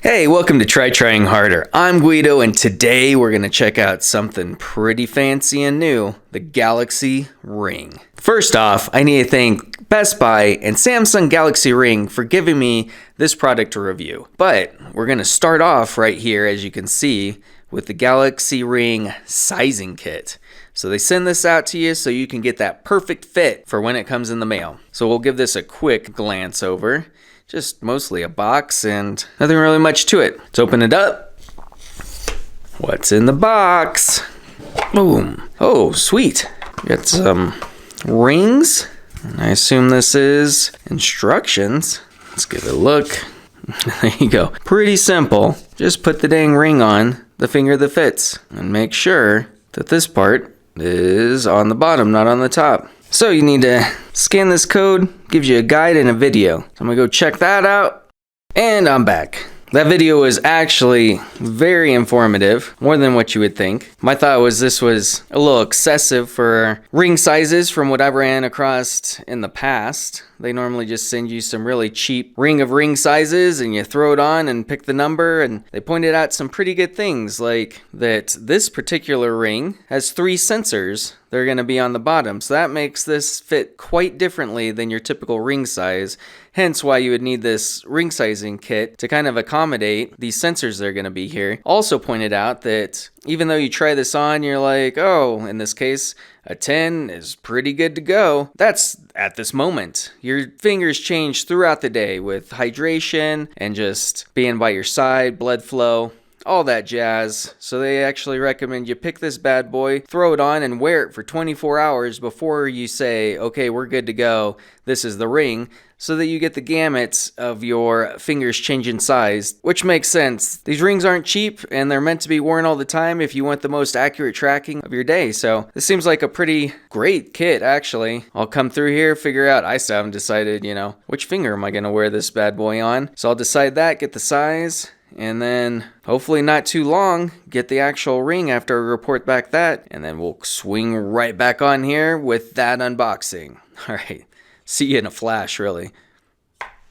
Hey, welcome to Try Trying Harder. I'm Guido, and today we're going to check out something pretty fancy and new, the Galaxy Ring. First off, I need to thank Best Buy and Samsung Galaxy Ring for giving me this product to review. But we're going to start off right here, as you can see, with the Galaxy Ring sizing kit. So they send this out to you so you can get that perfect fit for when it comes in the mail. So we'll give this a quick glance over. Just mostly a box and nothing really much to it. Let's open it up. What's in the box? Boom. Oh, sweet. Got some rings. I assume this is instructions. Let's give it a look. There you go. Pretty simple. Just put the dang ring on the finger that fits and make sure that this part is on the bottom, not on the top. So you need to scan this code, gives you a guide and a video. So I'm gonna go check that out, and I'm back. That video was actually very informative, more than what you would think. My thought was this was a little excessive for ring sizes from what I've ran across in the past. They normally just send you some really cheap ring of ring sizes and you throw it on and pick the number, and they pointed out some pretty good things, like that this particular ring has 3 sensors that are going to be on the bottom. So that makes this fit quite differently than your typical ring size. Hence why you would need this ring sizing kit to kind of accommodate these sensors that are going to be here. Also pointed out that even though you try this on, you're like, oh, in this case, a 10 is pretty good to go. That's at this moment. Your fingers change throughout the day with hydration and just being by your side, blood flow, all that jazz. So they actually recommend you pick this bad boy, throw it on, and wear it for 24 hours before you say, okay, we're good to go. This is the ring. So that you get the gamut of your fingers changing size, which makes sense. These rings aren't cheap, and they're meant to be worn all the time if you want the most accurate tracking of your day. So this seems like a pretty great kit, actually. I'll come through here, figure out, I still haven't decided, which finger am I going to wear this bad boy on. So I'll decide that, get the size, and then hopefully not too long, get the actual ring after I report back that, and then we'll swing right back on here with that unboxing. All right. See you in a flash, really.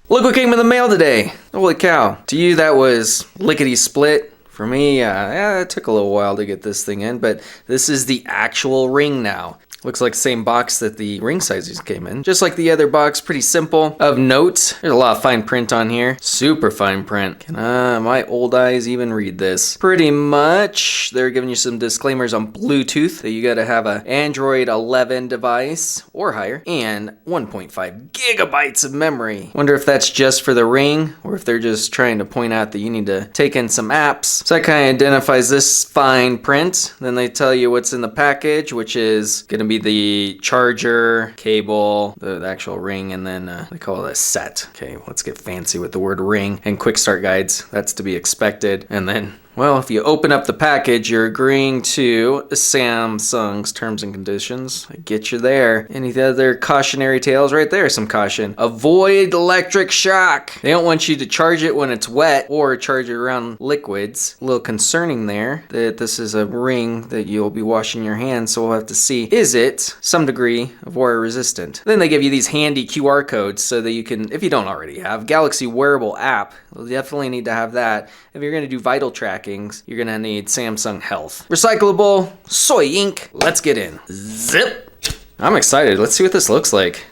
Look what came in the mail today. Holy cow. To you, that was lickety-split. For me, it took a little while to get this thing in, but this is the actual ring now. Looks like the same box that the ring sizes came in. Just like the other box, pretty simple. Of note, there's a lot of fine print on here. Super fine print. Can my old eyes even read this? Pretty much, they're giving you some disclaimers on Bluetooth, that you gotta have an Android 11 device or higher, and 1.5 gigabytes of memory. Wonder if that's just for the ring, or if they're just trying to point out that you need to take in some apps. So that kind of identifies this fine print. Then they tell you what's in the package, which is gonna be the charger, cable, the actual ring, and then they call it a set. Okay, let's get fancy with the word ring, and quick start guides. That's to be expected. And then, well, if you open up the package, you're agreeing to Samsung's terms and conditions. I get you there. Any other cautionary tales? Right there, some caution. Avoid electric shock. They don't want you to charge it when it's wet or charge it around liquids. A little concerning there that this is a ring that you'll be washing your hands, so we'll have to see, is it some degree of water resistant? Then they give you these handy QR codes so that you can, if you don't already have, Galaxy wearable app. You'll definitely need to have that. If you're going to do vital trackings, you're going to need Samsung Health. Recyclable soy ink. Let's get in. Zip. I'm excited. Let's see what this looks like.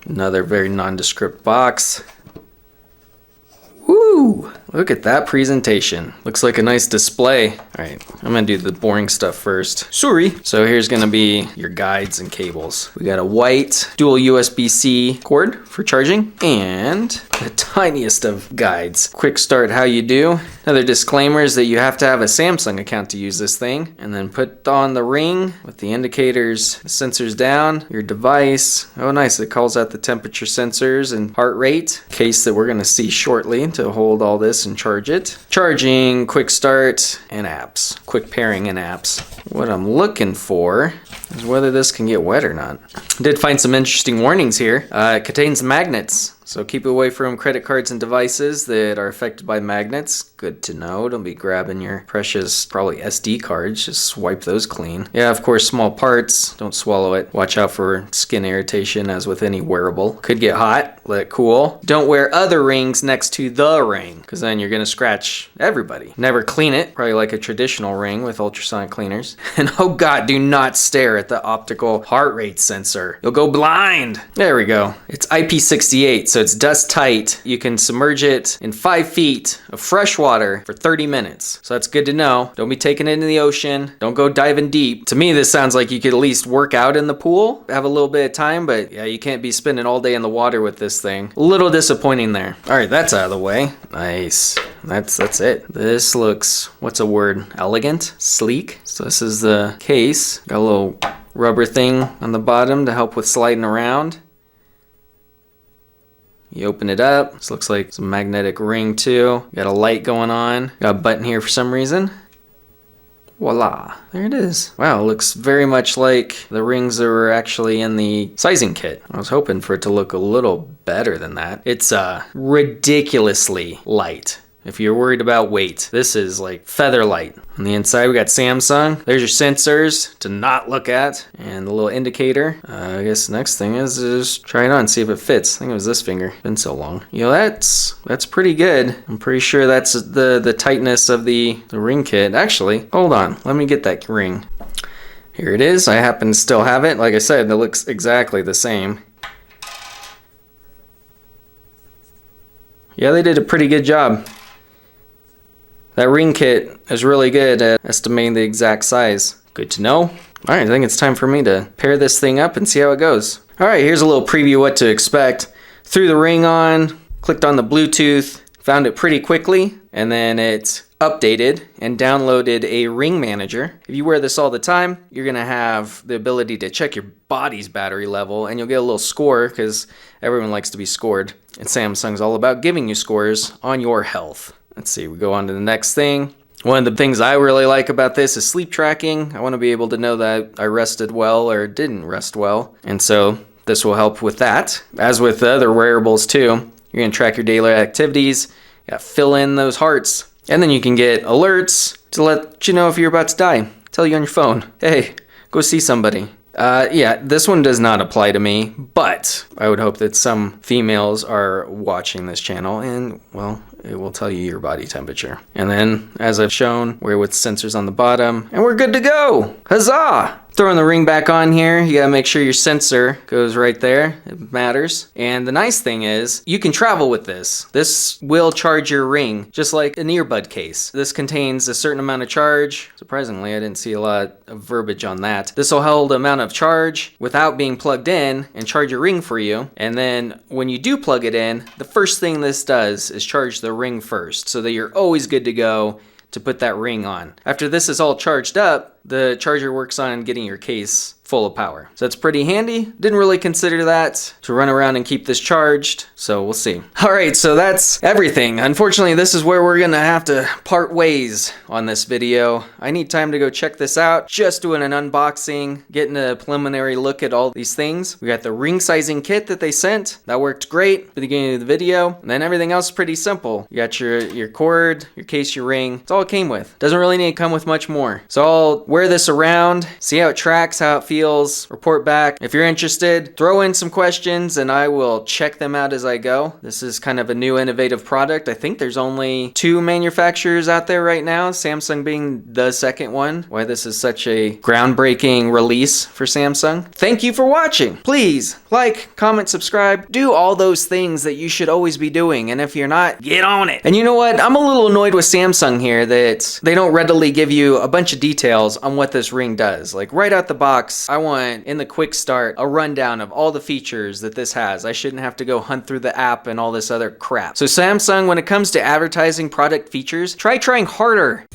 Another very nondescript box. Woo! Look at that presentation. Looks like a nice display. All right, I'm gonna do the boring stuff first. Sorry. So here's gonna be your guides and cables. We got a white dual USB-C cord for charging, and the tiniest of guides. Quick start how you do. Another disclaimer is that you have to have a Samsung account to use this thing, and then put on the ring with the indicators, the sensors down, your device. Oh nice, it calls out the temperature sensors and heart rate, case that we're gonna see shortly, to hold all this and charge it. Charging, quick start, and apps. Quick pairing and apps. What I'm looking for is whether this can get wet or not. Did find some interesting warnings here. It contains magnets. So keep away from credit cards and devices that are affected by magnets. Good to know. Don't be grabbing your precious, probably SD cards. Just wipe those clean. Yeah, of course, small parts. Don't swallow it. Watch out for skin irritation, as with any wearable. Could get hot. Let it cool. Don't wear other rings next to the ring, because then you're going to scratch everybody. Never clean it. Probably like a traditional ring with ultrasonic cleaners. And oh God, do not stare at the optical heart rate sensor. You'll go blind. There we go. It's IP68. So it's dust tight. You can submerge it in 5 feet of fresh water for 30 minutes. So that's good to know. Don't be taking it into the ocean. Don't go diving deep. To me, this sounds like you could at least work out in the pool, have a little bit of time, but yeah, you can't be spending all day in the water with this thing. A little disappointing there. All right, that's out of the way. Nice. That's it. This looks, what's a word? Elegant? Sleek? So this is the case. Got a little rubber thing on the bottom to help with sliding around. You open it up. This looks like some magnetic ring too. Got a light going on. Got a button here for some reason. Voila. There it is. Wow, it looks very much like the rings that were actually in the sizing kit. I was hoping for it to look a little better than that. It's ridiculously light. If you're worried about weight, this is like feather light. On the inside, we got Samsung. There's your sensors to not look at, and the little indicator. I guess the next thing is just try it on, see if it fits. I think it was this finger. Been so long. You know, that's pretty good. I'm pretty sure that's the tightness of the ring kit. Actually, hold on. Let me get that ring. Here it is. I happen to still have it. Like I said, it looks exactly the same. Yeah, they did a pretty good job. That ring kit is really good at estimating the exact size. Good to know. All right, I think it's time for me to pair this thing up and see how it goes. All right, here's a little preview of what to expect. Threw the ring on, clicked on the Bluetooth, found it pretty quickly, and then it updated and downloaded a ring manager. If you wear this all the time, you're gonna have the ability to check your body's battery level, and you'll get a little score because everyone likes to be scored. And Samsung's all about giving you scores on your health. Let's see, we go on to the next thing. One of the things I really like about this is sleep tracking. I want to be able to know that I rested well or didn't rest well. And so this will help with that. As with the other wearables too, you're going to track your daily activities, you got to fill in those hearts. And then you can get alerts to let you know if you're about to die. Tell you on your phone, hey, go see somebody. Yeah, this one does not apply to me, but I would hope that some females are watching this channel and, well, it will tell you your body temperature. And then, as I've shown, we're with sensors on the bottom, and we're good to go! Huzzah! Throwing the ring back on here, you gotta make sure your sensor goes right there. It matters. And the nice thing is, you can travel with this. This will charge your ring, just like an earbud case. This contains a certain amount of charge. Surprisingly, I didn't see a lot of verbiage on that. This will hold an amount of charge without being plugged in and charge your ring for you. And then when you do plug it in, the first thing this does is charge the ring first, so that you're always good to go to put that ring on. After this is all charged up, the charger works on getting your case full of power. So that's pretty handy. Didn't really consider that to run around and keep this charged, so we'll see. All right, so that's everything. Unfortunately, this is where we're gonna have to part ways on this video. I need time to go check this out. Just doing an unboxing, getting a preliminary look at all these things. We got the ring sizing kit that they sent. That worked great at the beginning of the video. And then everything else is pretty simple. You got your cord, your case, your ring. It's all it came with. Doesn't really need to come with much more. So I'll wear this around, see how it tracks, how it feels, report back. If you're interested, throw in some questions and I will check them out as I go. This is kind of a new innovative product. I think there's only 2 manufacturers out there right now, Samsung being the second one. Why this is such a groundbreaking release for Samsung. Thank you for watching. Please like, comment, subscribe, do all those things that you should always be doing. And if you're not, get on it. And you know what? I'm a little annoyed with Samsung here that they don't readily give you a bunch of details on what this ring does. Like right out the box, I want in the quick start a rundown of all the features that this has. I shouldn't have to go hunt through the app and all this other crap. So Samsung, when it comes to advertising product features, try trying harder.